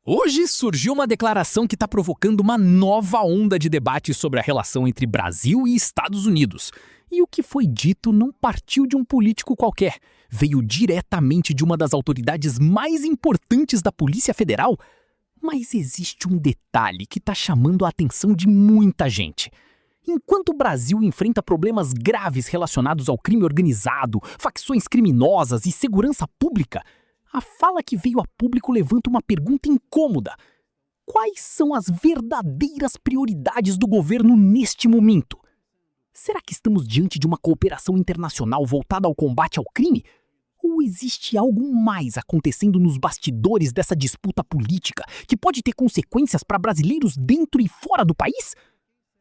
Hoje surgiu uma declaração que está provocando uma nova onda de debate sobre a relação entre Brasil e Estados Unidos. E o que foi dito não partiu de um político qualquer, veio diretamente de uma das autoridades mais importantes da Polícia Federal. Mas existe um detalhe que está chamando a atenção de muita gente. Enquanto o Brasil enfrenta problemas graves relacionados ao crime organizado, facções criminosas e segurança pública, a fala que veio a público levanta uma pergunta incômoda. Quais são as verdadeiras prioridades do governo neste momento? Será que estamos diante de uma cooperação internacional voltada ao combate ao crime? Ou existe algo mais acontecendo nos bastidores dessa disputa política que pode ter consequências para brasileiros dentro e fora do país?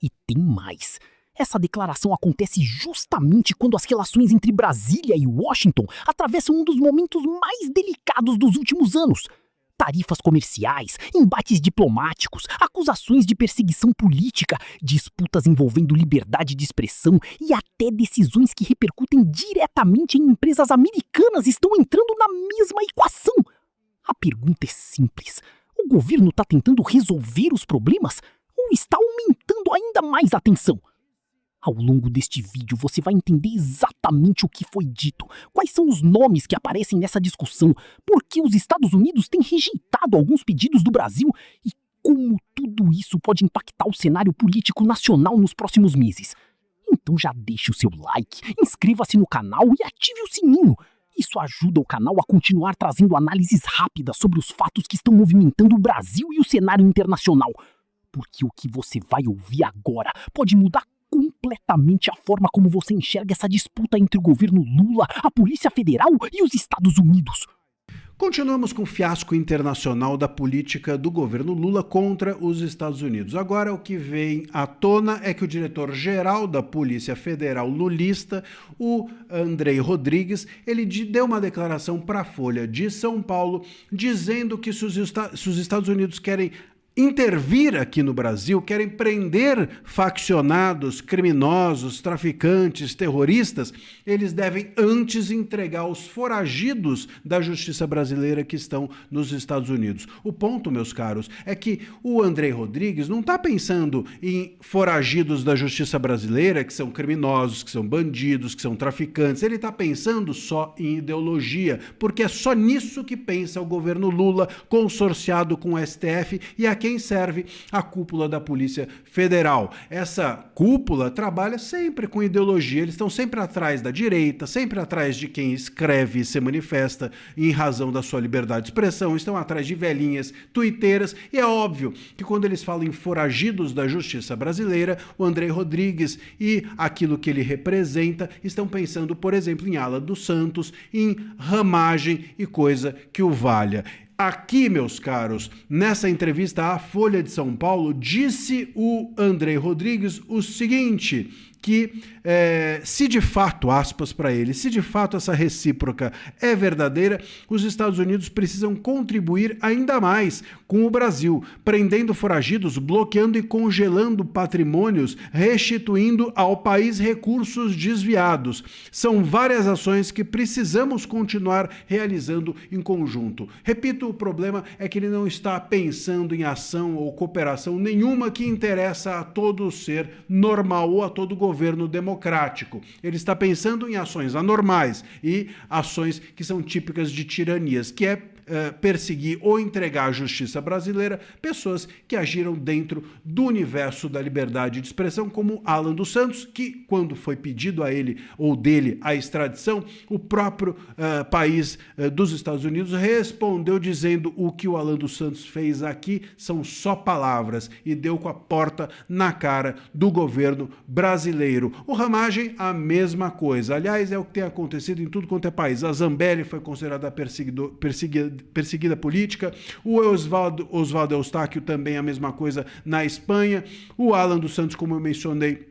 E tem mais. Essa declaração acontece justamente quando as relações entre Brasília e Washington atravessam um dos momentos mais delicados dos últimos anos. Tarifas comerciais, embates diplomáticos, acusações de perseguição política, disputas envolvendo liberdade de expressão e até decisões que repercutem diretamente em empresas americanas estão entrando na mesma equação. A pergunta é simples. O governo está tentando resolver os problemas ou está aumentando ainda mais a tensão? Ao longo deste vídeo você vai entender exatamente o que foi dito, quais são os nomes que aparecem nessa discussão, por que os Estados Unidos têm rejeitado alguns pedidos do Brasil e como tudo isso pode impactar o cenário político nacional nos próximos meses. Então já deixe o seu like, inscreva-se no canal e ative o sininho. Isso ajuda o canal a continuar trazendo análises rápidas sobre os fatos que estão movimentando o Brasil e o cenário internacional. Porque o que você vai ouvir agora pode mudar completamente a forma como você enxerga essa disputa entre o governo Lula, a Polícia Federal e os Estados Unidos. Continuamos com o fiasco internacional da política do governo Lula contra os Estados Unidos. Agora o que vem à tona é que o diretor-geral da Polícia Federal lulista, o Andrei Rodrigues, ele deu uma declaração para a Folha de São Paulo dizendo que se os Estados Unidos querem intervir aqui no Brasil, querem prender faccionados, criminosos, traficantes, terroristas, eles devem antes entregar os foragidos da justiça brasileira que estão nos Estados Unidos. O ponto, meus caros, é que o Andrei Rodrigues não está pensando em foragidos da justiça brasileira, que são criminosos, que são bandidos, que são traficantes. Ele está pensando só em ideologia, porque é só nisso que pensa o governo Lula, consorciado com o STF e a quem serve a cúpula da Polícia Federal. Essa cúpula trabalha sempre com ideologia, eles estão sempre atrás da direita, sempre atrás de quem escreve e se manifesta em razão da sua liberdade de expressão, estão atrás de velhinhas tuiteiras, e é óbvio que quando eles falam em foragidos da justiça brasileira, o Andrei Rodrigues e aquilo que ele representa estão pensando, por exemplo, em Alan dos Santos, em ramagem e coisa que o valha. Aqui, meus caros, nessa entrevista à Folha de São Paulo, disse o Andrei Rodrigues o seguinte, que se de fato, aspas para ele, se de fato essa recíproca é verdadeira, os Estados Unidos precisam contribuir ainda mais com o Brasil, prendendo foragidos, bloqueando e congelando patrimônios, restituindo ao país recursos desviados. São várias ações que precisamos continuar realizando em conjunto. Repito, o problema é que ele não está pensando em ação ou cooperação nenhuma que interessa a todo ser normal ou a todo governo democrático. Ele está pensando em ações anormais e ações que são típicas de tiranias, que é perseguir ou entregar à justiça brasileira pessoas que agiram dentro do universo da liberdade de expressão, como Alan dos Santos, que quando foi pedido a ele ou dele a extradição, o próprio país dos Estados Unidos respondeu dizendo: o que o Alan dos Santos fez aqui são só palavras, e deu com a porta na cara do governo brasileiro. O Ramagem, a mesma coisa. Aliás, é o que tem acontecido em tudo quanto é país. A Zambelli foi considerada perseguida política, o Oswaldo Eustáquio também a mesma coisa na Espanha, o Alan dos Santos, como eu mencionei,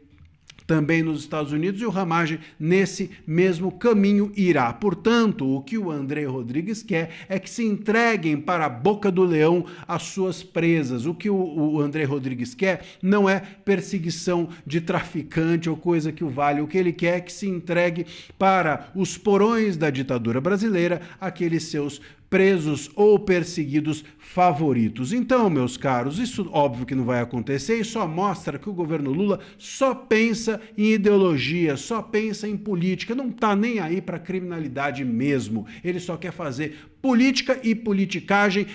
também nos Estados Unidos, e o Ramagem nesse mesmo caminho irá. Portanto, o que o Andrei Rodrigues quer é que se entreguem para a boca do leão as suas presas. O que o Andrei Rodrigues quer não é perseguição de traficante ou coisa que o valha. O que ele quer é que se entregue para os porões da ditadura brasileira aqueles seus presos ou perseguidos favoritos. Então, meus caros, isso óbvio que não vai acontecer e só mostra que o governo Lula só pensa em ideologia, só pensa em política, não tá nem aí para criminalidade mesmo. Ele só quer fazer política e politicagem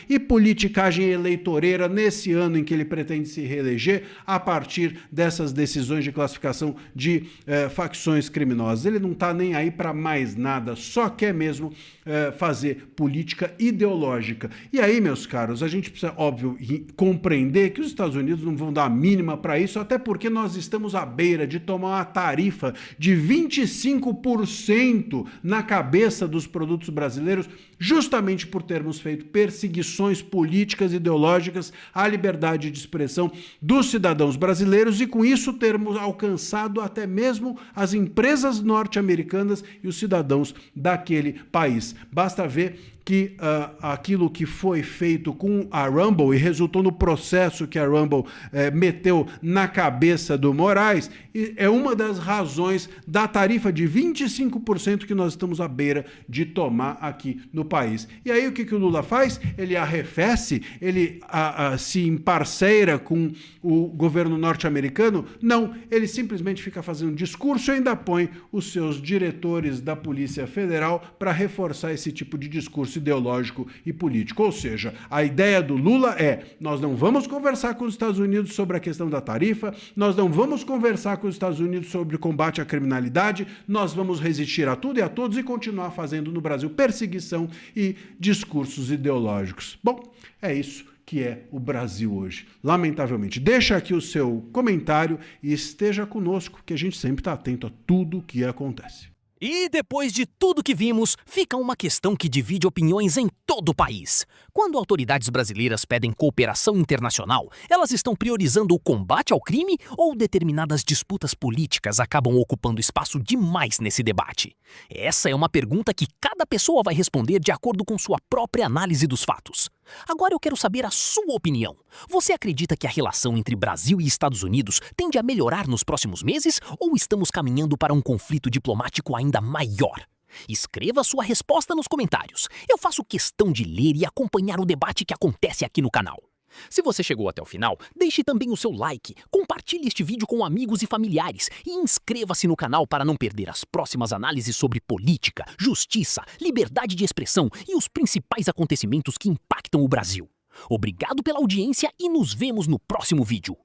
eleitoreira nesse ano em que ele pretende se reeleger a partir dessas decisões de classificação de facções criminosas. Ele não está nem aí para mais nada, só quer mesmo fazer política ideológica. E aí, meus caros, a gente precisa, óbvio, compreender que os Estados Unidos não vão dar a mínima para isso, até porque nós estamos à beira de tomar uma tarifa de 25% na cabeça dos produtos brasileiros, justamente por termos feito perseguições políticas e ideológicas à liberdade de expressão dos cidadãos brasileiros e com isso termos alcançado até mesmo as empresas norte-americanas e os cidadãos daquele país. Basta ver que aquilo que foi feito com a Rumble e resultou no processo que a Rumble meteu na cabeça do Moraes, é uma das razões da tarifa de 25% que nós estamos à beira de tomar aqui no país. E aí o que o Lula faz? Ele arrefece, ele se emparceira com o governo norte-americano? Não, ele simplesmente fica fazendo discurso e ainda põe os seus diretores da Polícia Federal para reforçar esse tipo de discurso ideológico e político. Ou seja, a ideia do Lula é: nós não vamos conversar com os Estados Unidos sobre a questão da tarifa, nós não vamos conversar com os Estados Unidos sobre o combate à criminalidade, nós vamos resistir a tudo e a todos e continuar fazendo no Brasil perseguição e discursos ideológicos. Bom, é isso que é o Brasil hoje. Lamentavelmente, deixa aqui o seu comentário e esteja conosco, que a gente sempre está atento a tudo o que acontece. E depois de tudo que vimos, fica uma questão que divide opiniões em todo o país. Quando autoridades brasileiras pedem cooperação internacional, elas estão priorizando o combate ao crime ou determinadas disputas políticas acabam ocupando espaço demais nesse debate? Essa é uma pergunta que cada pessoa vai responder de acordo com sua própria análise dos fatos. Agora eu quero saber a sua opinião. Você acredita que a relação entre Brasil e Estados Unidos tende a melhorar nos próximos meses ou estamos caminhando para um conflito diplomático ainda maior? Escreva sua resposta nos comentários. Eu faço questão de ler e acompanhar o debate que acontece aqui no canal. Se você chegou até o final, deixe também o seu like, compartilhe este vídeo com amigos e familiares e inscreva-se no canal para não perder as próximas análises sobre política, justiça, liberdade de expressão e os principais acontecimentos que impactam o Brasil. Obrigado pela audiência e nos vemos no próximo vídeo.